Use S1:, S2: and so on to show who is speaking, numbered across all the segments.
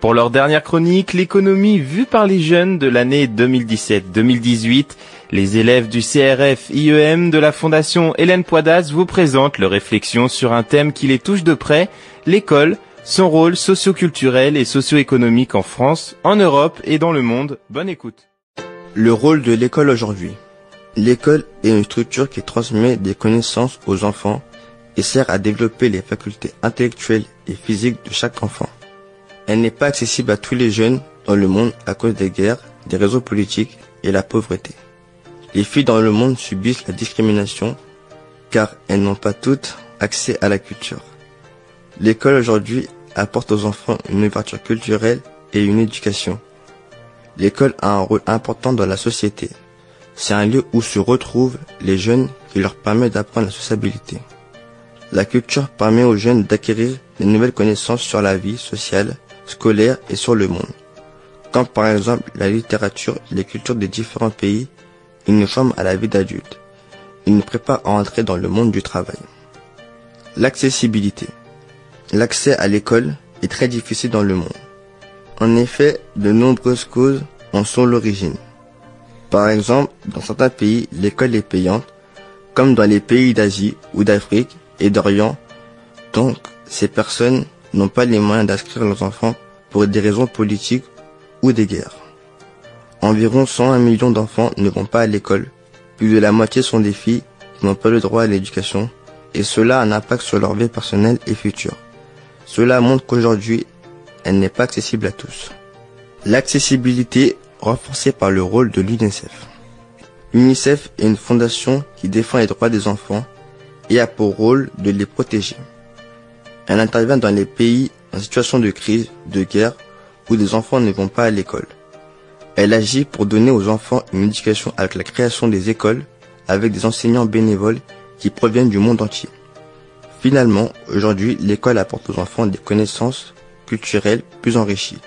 S1: Pour leur dernière chronique, l'économie vue par les jeunes de l'année 2017-2018, les élèves du CRF IEM de la Fondation Hélène Poidas vous présentent leurs réflexions sur un thème qui les touche de près, l'école, son rôle socio-culturel et socio-économique en France, en Europe et dans le monde. Bonne écoute.
S2: Le rôle de l'école aujourd'hui. L'école est une structure qui transmet des connaissances aux enfants et sert à développer les facultés intellectuelles et physiques de chaque enfant. Elle n'est pas accessible à tous les jeunes dans le monde à cause des guerres, des réseaux politiques et la pauvreté. Les filles dans le monde subissent la discrimination car elles n'ont pas toutes accès à la culture. L'école aujourd'hui apporte aux enfants une ouverture culturelle et une éducation. L'école a un rôle important dans la société. C'est un lieu où se retrouvent les jeunes qui leur permet d'apprendre la sociabilité. La culture permet aux jeunes d'acquérir de nouvelles connaissances sur la vie sociale, scolaire et sur le monde, comme par exemple la littérature et les cultures des différents pays. Ils nous forment à la vie d'adulte. Ils nous préparent à entrer dans le monde du travail. L'accessibilité. L'accès à l'école est très difficile dans le monde. En effet, de nombreuses causes en sont l'origine. Par exemple, dans certains pays, l'école est payante, comme dans les pays d'Asie ou d'Afrique et d'Orient. Donc, ces personnes n'ont pas les moyens d'inscrire leurs enfants pour des raisons politiques ou des guerres. Environ 101 millions d'enfants ne vont pas à l'école, plus de la moitié sont des filles qui n'ont pas le droit à l'éducation, et cela a un impact sur leur vie personnelle et future. Cela montre qu'aujourd'hui, elle n'est pas accessible à tous. L'accessibilité renforcée par le rôle de l'UNICEF. L'UNICEF est une fondation qui défend les droits des enfants et a pour rôle de les protéger. Elle intervient dans les pays en situation de crise, de guerre, où des enfants ne vont pas à l'école. Elle agit pour donner aux enfants une éducation avec la création des écoles, avec des enseignants bénévoles qui proviennent du monde entier. Finalement, aujourd'hui, l'école apporte aux enfants des connaissances culturelles plus enrichies.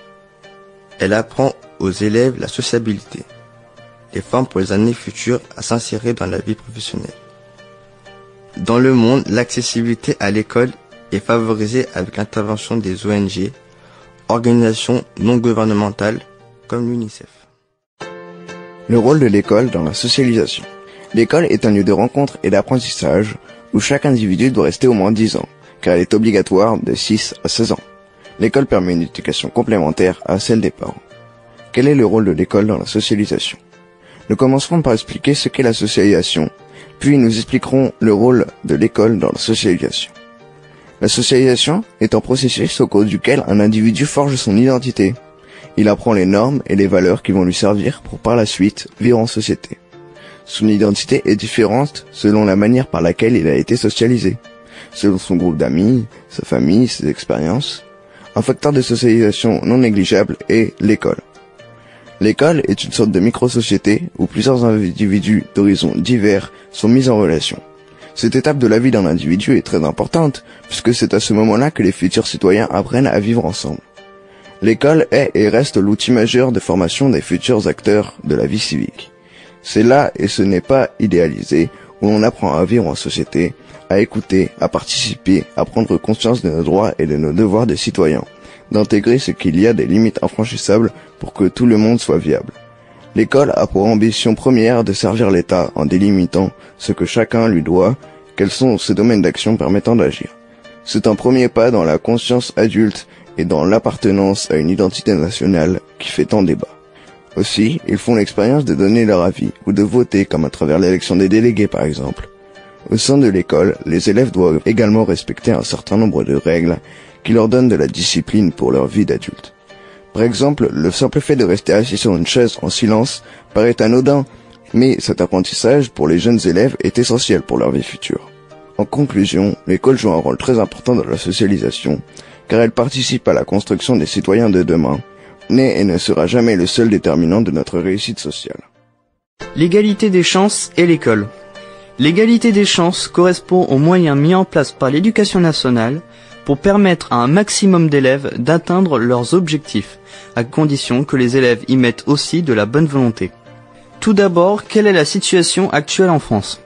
S2: Elle apprend aux élèves la sociabilité, les forme pour les années futures à s'insérer dans la vie professionnelle. Dans le monde, l'accessibilité à l'école est favorisée avec l'intervention des ONG, organisations non gouvernementales comme l'UNICEF.
S3: Le rôle de l'école dans la socialisation. L'école est un lieu de rencontre et d'apprentissage où chaque individu doit rester au moins 10 ans, car elle est obligatoire de 6 à 16 ans. L'école permet une éducation complémentaire à celle des parents. Quel est le rôle de l'école dans la socialisation? Nous commencerons par expliquer ce qu'est la socialisation, puis nous expliquerons le rôle de l'école dans la socialisation. La socialisation est un processus au cours duquel un individu forge son identité. Il apprend les normes et les valeurs qui vont lui servir pour par la suite vivre en société. Son identité est différente selon la manière par laquelle il a été socialisé, selon son groupe d'amis, sa famille, ses expériences. Un facteur de socialisation non négligeable est l'école. L'école est une sorte de micro-société où plusieurs individus d'horizons divers sont mis en relation. Cette étape de la vie d'un individu est très importante, puisque c'est à ce moment-là que les futurs citoyens apprennent à vivre ensemble. L'école est et reste l'outil majeur de formation des futurs acteurs de la vie civique. C'est là, et ce n'est pas idéalisé, où l'on apprend à vivre en société, à écouter, à participer, à prendre conscience de nos droits et de nos devoirs de citoyens, d'intégrer ce qu'il y a des limites infranchissables pour que tout le monde soit viable. L'école a pour ambition première de servir l'État en délimitant ce que chacun lui doit, quels sont ses domaines d'action permettant d'agir. C'est un premier pas dans la conscience adulte et dans l'appartenance à une identité nationale qui fait tant débat. Aussi, ils font l'expérience de donner leur avis ou de voter comme à travers l'élection des délégués par exemple. Au sein de l'école, les élèves doivent également respecter un certain nombre de règles qui leur donnent de la discipline pour leur vie d'adulte. Par exemple, le simple fait de rester assis sur une chaise en silence paraît anodin, mais cet apprentissage pour les jeunes élèves est essentiel pour leur vie future. En conclusion, l'école joue un rôle très important dans la socialisation, car elle participe à la construction des citoyens de demain, n'est et ne sera jamais le seul déterminant de notre réussite sociale.
S4: L'égalité des chances et l'école. L'égalité des chances correspond aux moyens mis en place par l'éducation nationale pour permettre à un maximum d'élèves d'atteindre leurs objectifs, à condition que les élèves y mettent aussi de la bonne volonté. Tout d'abord, quelle est la situation actuelle en France ?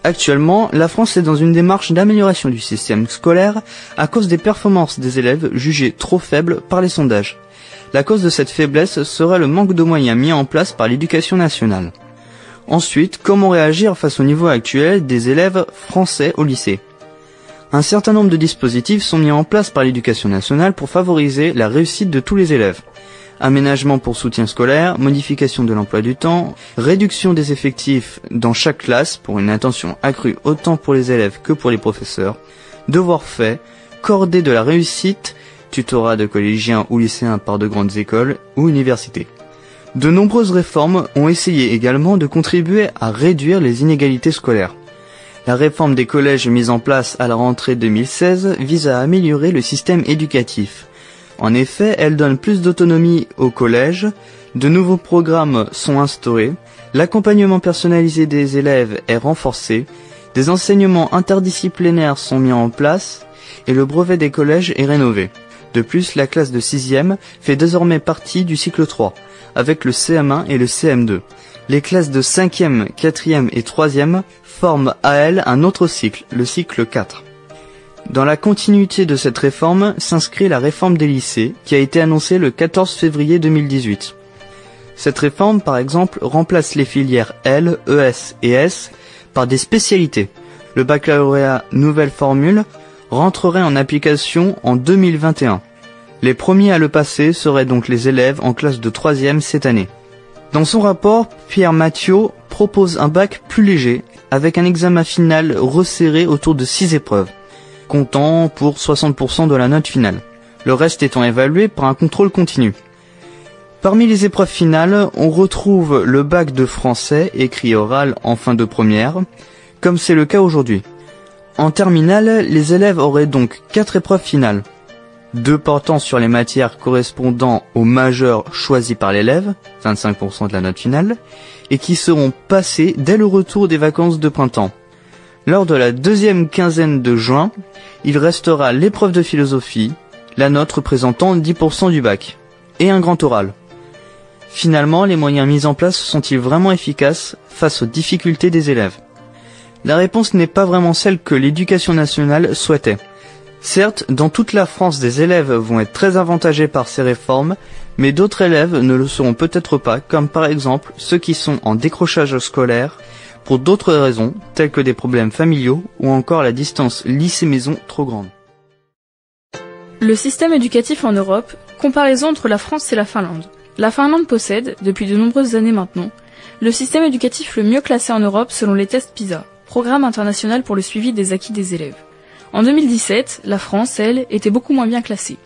S4: Actuellement, la France est dans une démarche d'amélioration du système scolaire à cause des performances des élèves jugées trop faibles par les sondages. La cause de cette faiblesse serait le manque de moyens mis en place par l'éducation nationale. Ensuite, comment réagir face au niveau actuel des élèves français au lycée ? Un certain nombre de dispositifs sont mis en place par l'éducation nationale pour favoriser la réussite de tous les élèves. Aménagement pour soutien scolaire, modification de l'emploi du temps, réduction des effectifs dans chaque classe pour une attention accrue autant pour les élèves que pour les professeurs, devoirs faits, cordée de la réussite, tutorat de collégiens ou lycéens par de grandes écoles ou universités. De nombreuses réformes ont essayé également de contribuer à réduire les inégalités scolaires. La réforme des collèges mise en place à la rentrée 2016 vise à améliorer le système éducatif. En effet, elle donne plus d'autonomie aux collèges, de nouveaux programmes sont instaurés, l'accompagnement personnalisé des élèves est renforcé, des enseignements interdisciplinaires sont mis en place et le brevet des collèges est rénové. De plus, la classe de 6e fait désormais partie du cycle 3, avec le CM1 et le CM2. Les classes de 5e, 4e et 3e forment à elles un autre cycle, le cycle 4. Dans la continuité de cette réforme s'inscrit la réforme des lycées, qui a été annoncée le 14 février 2018. Cette réforme, par exemple, remplace les filières L, ES et S par des spécialités. Le baccalauréat nouvelle formule rentrerait en application en 2021. Les premiers à le passer seraient donc les élèves en classe de 3e cette année. Dans son rapport, Pierre Mathiot propose un bac plus léger, avec un examen final resserré autour de 6 épreuves, comptant pour 60% de la note finale, le reste étant évalué par un contrôle continu. Parmi les épreuves finales, on retrouve le bac de français écrit oral en fin de première, comme c'est le cas aujourd'hui. En terminale, les élèves auraient donc 4 épreuves finales. 2 portant sur les matières correspondant au majeur choisi par l'élève, 25% de la note finale, et qui seront passées dès le retour des vacances de printemps. Lors de la deuxième quinzaine de juin, il restera l'épreuve de philosophie, la note représentant 10% du bac, et un grand oral. Finalement, les moyens mis en place sont-ils vraiment efficaces face aux difficultés des élèves ? La réponse n'est pas vraiment celle que l'éducation nationale souhaitait. Certes, dans toute la France, des élèves vont être très avantagés par ces réformes, mais d'autres élèves ne le seront peut-être pas, comme par exemple ceux qui sont en décrochage scolaire, pour d'autres raisons, telles que des problèmes familiaux ou encore la distance lycée-maison trop grande.
S5: Le système éducatif en Europe, comparaison entre la France et la Finlande. La Finlande possède, depuis de nombreuses années maintenant, le système éducatif le mieux classé en Europe selon les tests PISA, programme international pour le suivi des acquis des élèves. En 2017, la France, elle, était beaucoup moins bien classée.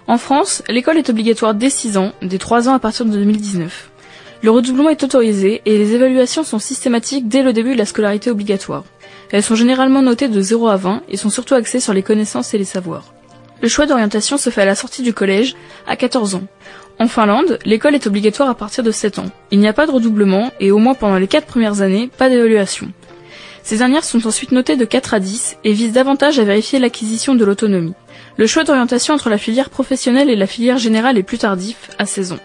S5: En France, l'école est obligatoire dès 6 ans, dès 3 ans à partir de 2019. Le redoublement est autorisé et les évaluations sont systématiques dès le début de la scolarité obligatoire. Elles sont généralement notées de 0 à 20 et sont surtout axées sur les connaissances et les savoirs. Le choix d'orientation se fait à la sortie du collège, à 14 ans. En Finlande, l'école est obligatoire à partir de 7 ans. Il n'y a pas de redoublement et au moins pendant les 4 premières années, pas d'évaluation. Ces dernières sont ensuite notées de 4 à 10 et visent davantage à vérifier l'acquisition de l'autonomie. Le choix d'orientation entre la filière professionnelle et la filière générale est plus tardif, à 16 ans.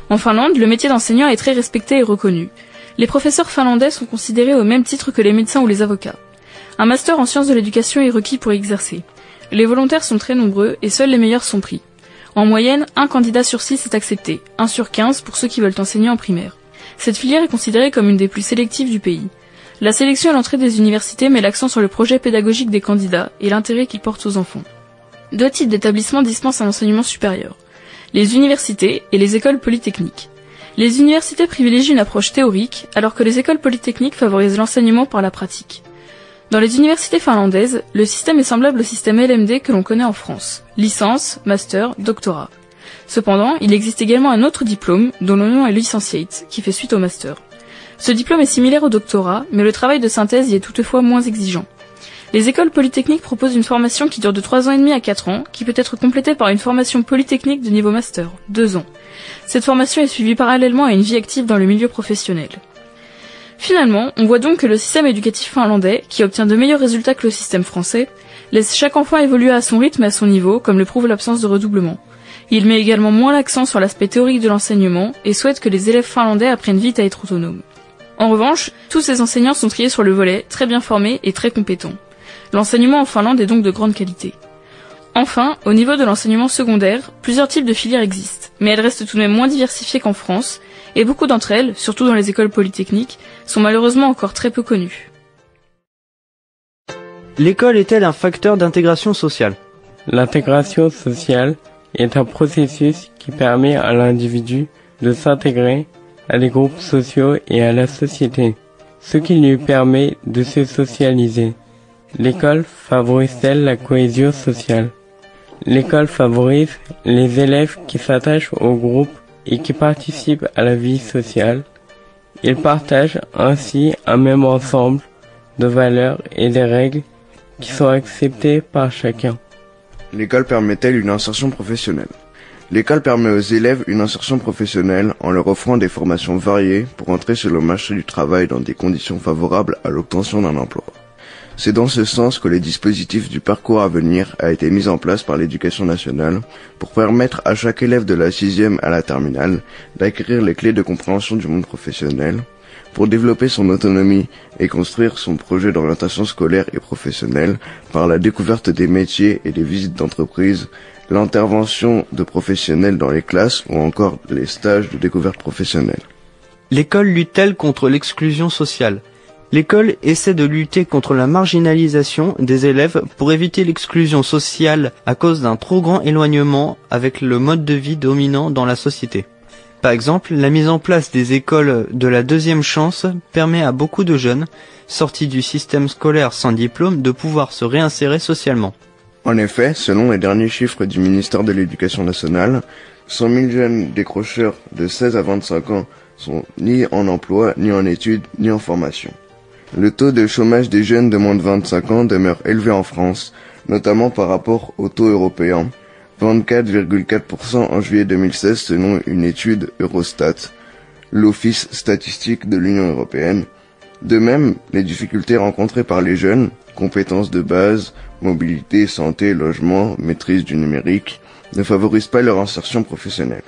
S5: En Finlande, le métier d'enseignant est très respecté et reconnu. Les professeurs finlandais sont considérés au même titre que les médecins ou les avocats. Un master en sciences de l'éducation est requis pour exercer. Les volontaires sont très nombreux et seuls les meilleurs sont pris. En moyenne, 1 candidat sur 6 est accepté, 1 sur 15 pour ceux qui veulent enseigner en primaire. Cette filière est considérée comme une des plus sélectives du pays. La sélection à l'entrée des universités met l'accent sur le projet pédagogique des candidats et l'intérêt qu'ils portent aux enfants. 2 types d'établissements dispensent un enseignement supérieur. Les universités et les écoles polytechniques. Les universités privilégient une approche théorique, alors que les écoles polytechniques favorisent l'enseignement par la pratique. Dans les universités finlandaises, le système est semblable au système LMD que l'on connaît en France. Licence, master, doctorat. Cependant, il existe également un autre diplôme, dont le nom est licentiate, qui fait suite au master. Ce diplôme est similaire au doctorat, mais le travail de synthèse y est toutefois moins exigeant. Les écoles polytechniques proposent une formation qui dure de 3 ans et demi à 4 ans, qui peut être complétée par une formation polytechnique de niveau master, 2 ans. Cette formation est suivie parallèlement à une vie active dans le milieu professionnel. Finalement, on voit donc que le système éducatif finlandais, qui obtient de meilleurs résultats que le système français, laisse chaque enfant évoluer à son rythme et à son niveau, comme le prouve l'absence de redoublement. Il met également moins l'accent sur l'aspect théorique de l'enseignement et souhaite que les élèves finlandais apprennent vite à être autonomes. En revanche, tous ces enseignants sont triés sur le volet, très bien formés et très compétents. L'enseignement en Finlande est donc de grande qualité. Enfin, au niveau de l'enseignement secondaire, plusieurs types de filières existent, mais elles restent tout de même moins diversifiées qu'en France, et beaucoup d'entre elles, surtout dans les écoles polytechniques, sont malheureusement encore très peu connues.
S4: L'école est-elle un facteur d'intégration sociale ?
S6: L'intégration sociale est un processus qui permet à l'individu de s'intégrer à des groupes sociaux et à la société, ce qui lui permet de se socialiser. L'école favorise-t-elle la cohésion sociale ? L'école favorise les élèves qui s'attachent au groupe et qui participent à la vie sociale. Ils partagent ainsi un même ensemble de valeurs et des règles qui sont acceptées par chacun.
S3: L'école permet-elle une insertion professionnelle ? L'école permet aux élèves une insertion professionnelle en leur offrant des formations variées pour entrer sur le marché du travail dans des conditions favorables à l'obtention d'un emploi. C'est dans ce sens que le dispositif du parcours à venir a été mis en place par l'Éducation nationale pour permettre à chaque élève de la 6e à la terminale d'acquérir les clés de compréhension du monde professionnel, pour développer son autonomie et construire son projet d'orientation scolaire et professionnelle par la découverte des métiers et des visites d'entreprise, l'intervention de professionnels dans les classes ou encore les stages de découverte professionnelle.
S4: L'école lutte-t-elle contre l'exclusion sociale ? L'école essaie de lutter contre la marginalisation des élèves pour éviter l'exclusion sociale à cause d'un trop grand éloignement avec le mode de vie dominant dans la société. Par exemple, la mise en place des écoles de la deuxième chance permet à beaucoup de jeunes, sortis du système scolaire sans diplôme, de pouvoir se réinsérer socialement.
S3: En effet, selon les derniers chiffres du ministère de l'Éducation nationale, 100 000 jeunes décrocheurs de 16 à 25 ans sont ni en emploi, ni en études, ni en formation. Le taux de chômage des jeunes de moins de 25 ans demeure élevé en France, notamment par rapport au taux européen, 24,4% en juillet 2016 selon une étude Eurostat, l'Office statistique de l'Union européenne. De même, les difficultés rencontrées par les jeunes, compétences de base, mobilité, santé, logement, maîtrise du numérique, ne favorisent pas leur insertion professionnelle.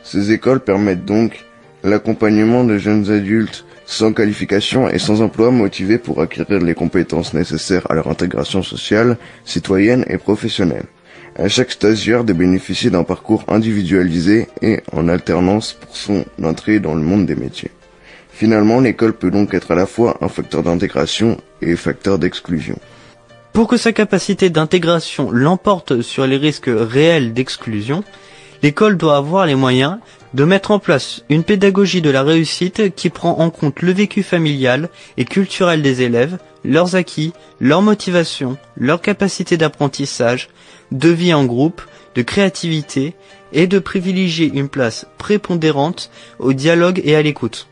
S3: Ces écoles permettent donc l'accompagnement de jeunes adultes sans qualification et sans emploi motivés pour acquérir les compétences nécessaires à leur intégration sociale, citoyenne et professionnelle. À chaque stagiaire de bénéficier d'un parcours individualisé et en alternance pour son entrée dans le monde des métiers. Finalement, l'école peut donc être à la fois un facteur d'intégration et facteur d'exclusion.
S4: Pour que sa capacité d'intégration l'emporte sur les risques réels d'exclusion, l'école doit avoir les moyens de mettre en place une pédagogie de la réussite qui prend en compte le vécu familial et culturel des élèves, leurs acquis, leur motivation, leur capacité d'apprentissage, de vie en groupe, de créativité et de privilégier une place prépondérante au dialogue et à l'écoute.